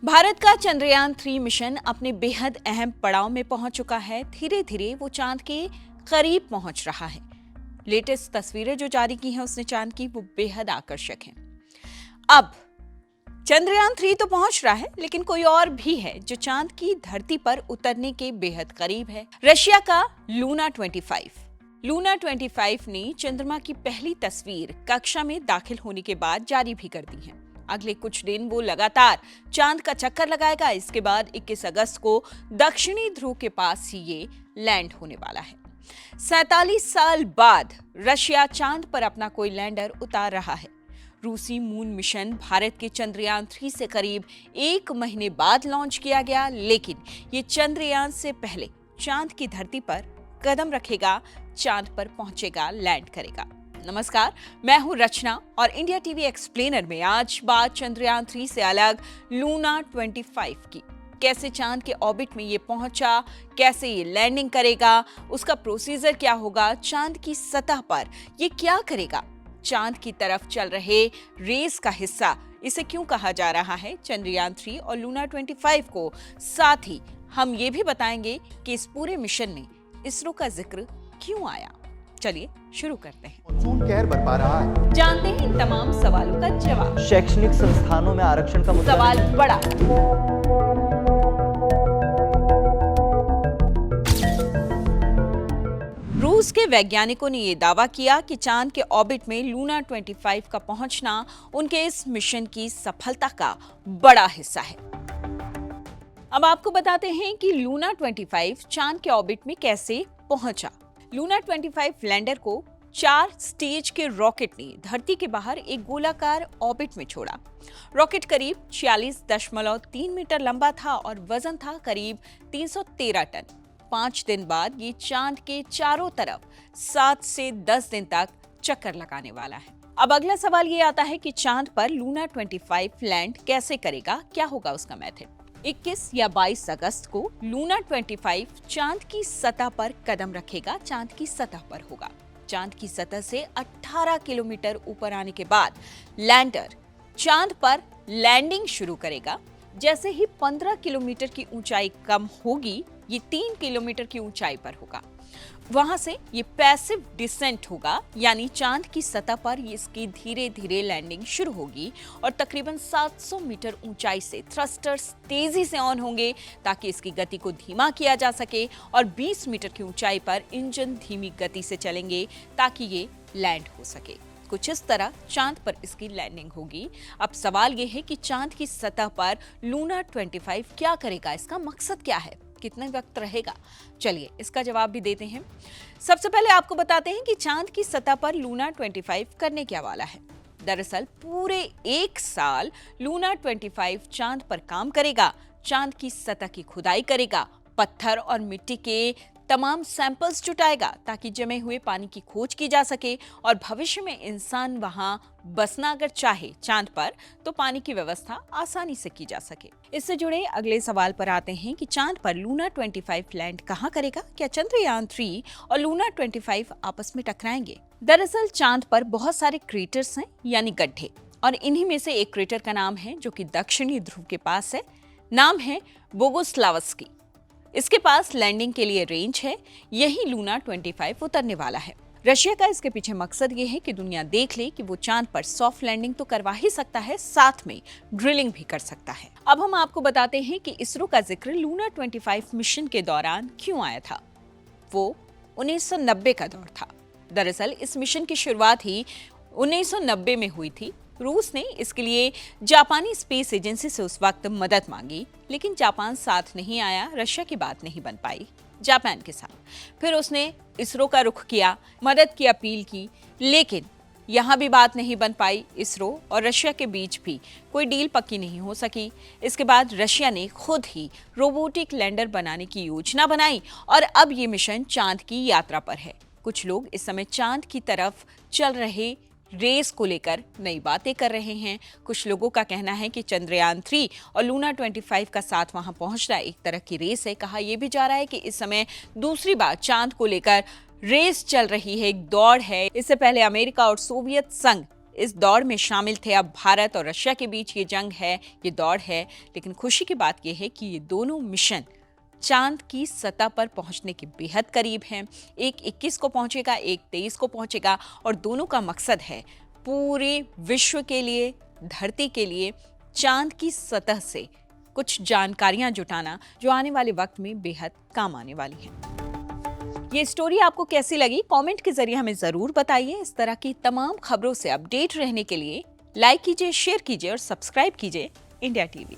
भारत का चंद्रयान-3 मिशन अपने बेहद अहम पड़ाव में पहुंच चुका है। धीरे धीरे वो चांद के करीब पहुंच रहा है। लेटेस्ट तस्वीरें जो जारी की हैं उसने चांद की, वो बेहद आकर्षक हैं। अब चंद्रयान-3 तो पहुंच रहा है, लेकिन कोई और भी है जो चांद की धरती पर उतरने के बेहद करीब है। रशिया का लूना 25। लूना 25 ने चंद्रमा की पहली तस्वीर कक्षा में दाखिल होने के बाद जारी भी कर दी है। अगले कुछ दिन वो लगातार चांद का चक्कर लगाएगा। इसके बाद 21 अगस्त को दक्षिणी ध्रुव के पास ही ये लैंड होने वाला है। 47 साल बाद रशिया चांद पर अपना कोई लैंडर उतार रहा है। रूसी मून मिशन भारत के चंद्रयान-3 से करीब 1 महीने बाद लॉन्च किया गया, लेकिन ये चंद्रयान से पहले चांद की धरती पर कदम रखेगा, चांद पर पहुंचेगा, लैंड करेगा। नमस्कार, मैं हूं रचना और इंडिया टीवी एक्सप्लेनर में आज बात चंद्रयान-3 से अलग लूना 25 की। कैसे चांद के ऑर्बिट में ये पहुंचा, कैसे ये लैंडिंग करेगा, उसका प्रोसीजर क्या होगा, चांद की सतह पर ये क्या करेगा, चांद की तरफ चल रहे रेस का हिस्सा इसे क्यों कहा जा रहा है चंद्रयान-3 और लूना 25 को। साथ ही हम ये भी बताएंगे कि इस पूरे मिशन में इसरो का जिक्र क्यों आया। चलिए शुरू करते हैं। मानसून कहर बरपा रहा है। जानते हैं इन तमाम सवालों का जवाब। शैक्षणिक संस्थानों में आरक्षण का मुद्दा सवाल बड़ा। रूस के वैज्ञानिकों ने यह दावा किया कि चांद के ऑर्बिट में लूना 25 का पहुंचना उनके इस मिशन की सफलता का बड़ा हिस्सा है। अब आपको बताते हैं कि लूना 25 चांद के ऑर्बिट में कैसे पहुंचा। लूना 25 लैंडर को 4 स्टेज के रॉकेट ने धरती के बाहर एक गोलाकार ऑर्बिट में छोड़ा। रॉकेट करीब 46.3 मीटर लंबा था और वजन था करीब 313 टन। 5 दिन बाद ये चांद के चारों तरफ 7 से 10 दिन तक चक्कर लगाने वाला है। अब अगला सवाल ये आता है कि चांद पर लूना 25 लैंड कैसे करेगा, क्या होगा उसका मेथड। 21 या 22 अगस्त को लूना 25 चांद की सतह पर कदम रखेगा, चांद की सतह पर होगा। चांद की सतह से 18 किलोमीटर ऊपर आने के बाद लैंडर चांद पर लैंडिंग शुरू करेगा। जैसे ही 15 किलोमीटर की ऊंचाई कम होगी, ये 3 किलोमीटर की ऊंचाई पर होगा। वहां से ये पैसिव डिसेंट होगा, यानी चांद की सतह पर इसकी धीरे धीरे लैंडिंग शुरू होगी और तकरीबन 700 मीटर ऊंचाई से थ्रस्टर्स तेजी से ऑन होंगे ताकि इसकी गति को धीमा किया जा सके और 20 मीटर की ऊंचाई पर इंजन धीमी गति से चलेंगे ताकि ये लैंड हो सके। कुछ इस तरह चांद पर इसकी लैंडिंग होगी। अब सवाल ये है कि चांद की सतह पर लूना 25 क्या करेगा, इसका मकसद क्या है, कितने वक्त रहेगा। चलिए इसका जवाब भी देते हैं। सबसे पहले आपको बताते हैं कि चांद की सतह पर लूना 25 करने क्या वाला है। दरअसल पूरे 1 साल लूना 25 चांद पर काम करेगा। चांद की सतह की खुदाई करेगा, पत्थर और मिट्टी के तमाम सैंपल्स जुटाएगा ताकि जमे हुए पानी की खोज की जा सके और भविष्य में इंसान वहां बसना अगर चाहे चांद पर तो पानी की व्यवस्था आसानी से की जा सके। इससे जुड़े अगले सवाल पर आते हैं कि चांद पर लूना 25 लैंड कहां करेगा। क्या चंद्रयान-3 और लूना 25 आपस में टकराएंगे। दरअसल चांद पर बहुत सारे क्रेटर्स हैं, यानी गड्ढे, और इन्हीं में से एक क्रेटर का नाम है जो कि दक्षिणी ध्रुव के पास है। नाम है बोगोस्लावस्की। इसके पास लैंडिंग के लिए रेंज है। यही लूना 25 उतरने वाला है। रशिया का इसके पीछे मकसद ये है कि दुनिया देख ले कि वो चांद पर सॉफ्ट लैंडिंग तो करवा ही सकता है, साथ में ड्रिलिंग भी कर सकता है। अब हम आपको बताते हैं कि इसरो का जिक्र लूना 25 मिशन के दौरान क्यों आया था। वो 1990 का दौर था। दरअसल इस मिशन की शुरुआत ही 1990 में हुई थी। रूस ने इसके लिए जापानी स्पेस एजेंसी से उस वक्त मदद मांगी, लेकिन जापान साथ नहीं आया। रशिया की बात नहीं बन पाई जापान के साथ। फिर उसने इसरो का रुख किया, मदद की अपील की, लेकिन यहाँ भी बात नहीं बन पाई। इसरो और रशिया के बीच भी कोई डील पक्की नहीं हो सकी। इसके बाद रशिया ने खुद ही रोबोटिक लैंडर बनाने की योजना बनाई और अब ये मिशन चांद की यात्रा पर है। कुछ लोग इस समय चांद की तरफ चल रहे रेस को लेकर नई बातें कर रहे हैं। कुछ लोगों का कहना है कि चंद्रयान-3 और लूना 25 का साथ वहां पहुंचना एक तरह की रेस है। कहा यह भी जा रहा है कि इस समय दूसरी बार चांद को लेकर रेस चल रही है, एक दौड़ है। इससे पहले अमेरिका और सोवियत संघ इस दौड़ में शामिल थे। अब भारत और रशिया के बीच ये जंग है, ये दौड़ है, लेकिन खुशी की बात यह है कि ये दोनों मिशन चांद की सतह पर पहुंचने के बेहद करीब हैं। एक 21 को पहुंचेगा, एक 23 को पहुंचेगा और दोनों का मकसद है पूरे विश्व के लिए, धरती के लिए चांद की सतह से कुछ जानकारियां जुटाना जो आने वाले वक्त में बेहद काम आने वाली हैं। ये स्टोरी आपको कैसी लगी? कमेंट के जरिए हमें जरूर बताइए। इस तरह की तमाम खबरों से अपडेट रहने के लिए लाइक कीजिए, शेयर कीजिए और सब्सक्राइब कीजिए इंडिया टीवी।